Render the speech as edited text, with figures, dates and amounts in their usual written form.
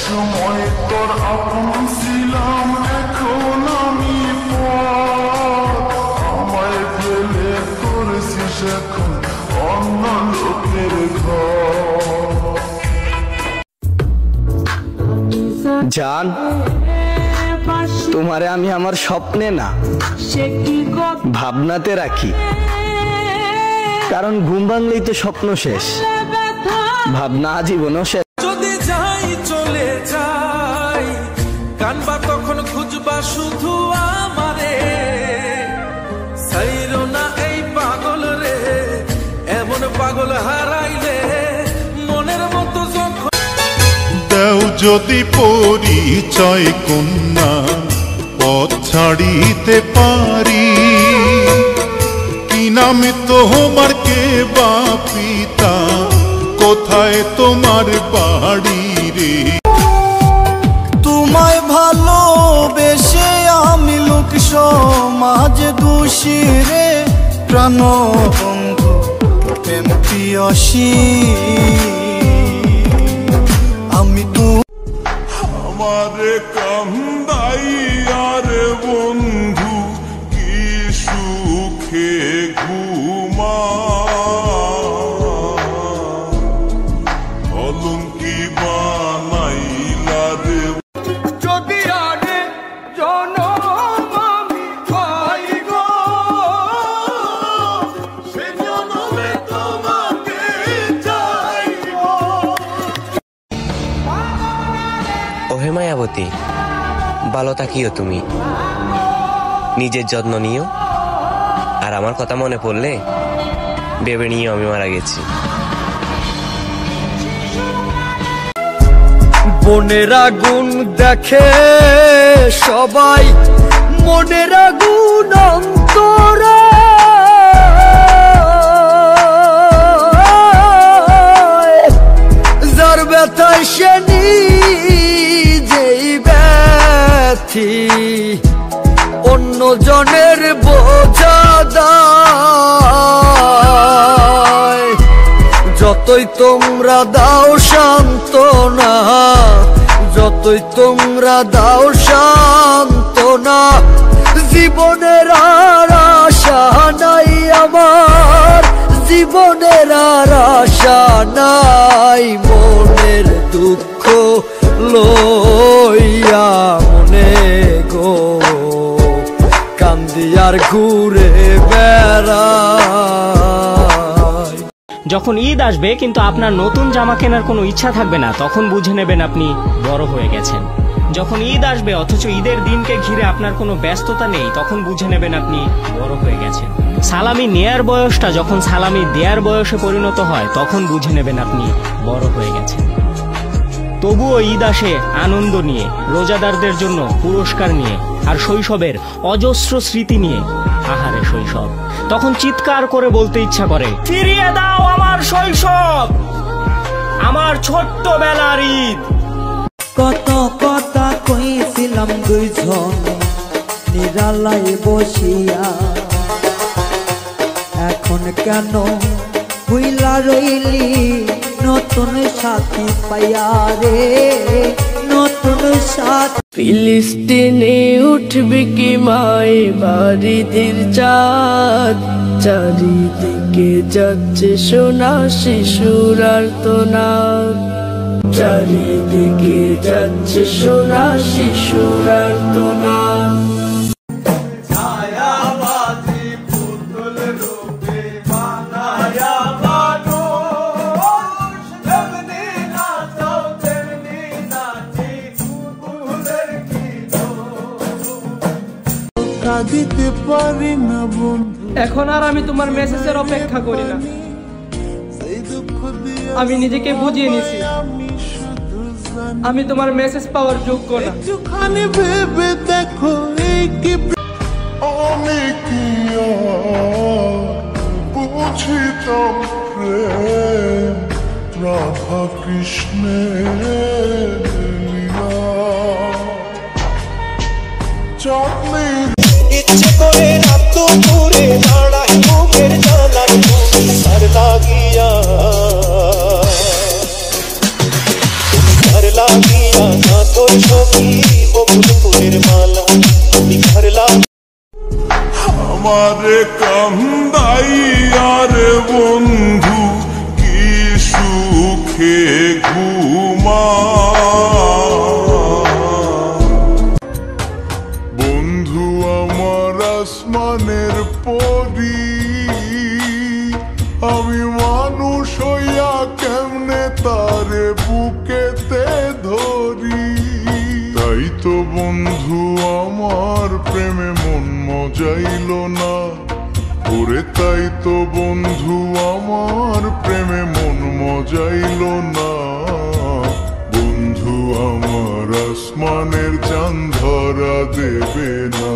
সময় তোর আপন ছিলাম, এখন আমি আমায় ফেলে করেছিস এখন অন্য লোকের ঘর। জান, তোমারে আমি আমার স্বপ্নে না ভাবনাতে রাখি, কারণ ঘুম ভাঙলেই তো স্বপ্ন শেষ, ভাবনা জীবনও শেষ। যদি যাই চলে যাই কানবা তখন খুঁজবা শুধু আমারে, সাইরো না এই পাগল রে, এমন পাগল হারাইলে মনের মতো যখন। দেও যদি পরিচয় কন্যা পথ ছাড়িতে পারি, কি নামে তোমার কে বা পিতা, কোথায় তোমার বাড়ি রে। তোমায় ভালোবেসে আমি লোক সমাজ দোষী রে, প্রাণ বন্ধু প্রেম প্রিয়সী আমি তো। আমারে কান্দাইয়ার বন্ধু কি সুখে ঘুমা, অলঙ্কি বানাইলা রে। যদি আগে জনম আমি পাই গো, সে জনমে তোমাকে চাইব। ওহে মায়াবতী, ভালো থাকিও তুমি, নিজের যত্ন নিও, আর আমার কথা মনে পড়লে ভেবে নিও আমি মারা গেছি। বনের আগুন দেখে সবাই, মনের আগুন অন্তরে, যার ব্যথায় সে নিজেই ব্যথী, অন্য জনের বোঝা দায়। যতই তোমরা দাও সান্ত্বনা, যতই তোমরা দাও সান্ত্বনা, জীবনের আর আশা নাই আমার, জীবনের আর আশা নাই। মনের দুঃখ লইয়া মনে গো কান্দি আর ঘুরে বেড়াই। যখন ঈদ আসবে কিন্তু আপনার নতুন জামা কেনার কোনো ইচ্ছা থাকবে না, তখন বুঝে নেবেন আপনি বড় হয়ে গেছেন। যখন ঈদ আসবে অথচ ঈদের দিনকে ঘিরে আপনার কোনো ব্যস্ততা নেই, তখন বুঝে নেবেন আপনি বড় হয়ে গেছেন। সালামি নেয়ার বয়সটা যখন সালামি দেয়ার বয়সে পরিণত হয়, তখন বুঝে নেবেন আপনি বড় হয়ে গেছেন। তবুও ঈদ আসে আনন্দ নিয়ে, রোজাদারদের জন্য পুরস্কার নিয়ে, আর শৈশবের অজস্র স্মৃতি নিয়ে। আহারে শৈশব, তখন চিৎকার করে বলতে ইচ্ছা করে, ফিরিয়ে দাও আমার শৈশব, আমার ছোট্টবেলার ঈদ। কত কথা কইছিলাম দুইজন নিরালায় বসিয়া, এখন কেন ভুইলা রইলি নতুন সাথী পাইয়া রে, নতুন সাথী। ফিলিস্তিনে উঠবে কি মাই বাড়িদের চাঁদ, চারিদিকে যাচ্ছে সোনা শিশুর আর্তনাদ, চারিদিকে যাচ্ছে সোনা শিশুর আর্তনাদ। দিতে পারি না বন্ধু, এখন আর আমি তোমার মেসেজের অপেক্ষা করি না, আমি নিজেকে বুঝিয়ে নিছি আমি তোমার মেসেজ পাওয়ার যোগ্য না। একটুখানি ভেবে দেখো এই কি আমি কি বুঝিতাম প্রেম রাধা কৃষ্ণের লীলা। ইচ্ছে করে রাত দূরে দাঁড়াই মুখের জানার লাগিয়া লাগিয়া না তোর ছবি বকুল ফুলের মালা আমি ঘর লাগিয়া আমারে কান্দাইয়া রে বন্ধু কি সুখে ঘুমা বন্ধু আমার আসমানের পরি আমি মানুষ হইয়া কেমনে তারে বুকেতে ধরি তাই তো বন্ধু আমার প্রেমে মন মজাইল না ওরে তাই তো বন্ধু আমার প্রেমে মন মজাইল না বন্ধু আমার আসমানের চাঁদ ধরা দেবে না।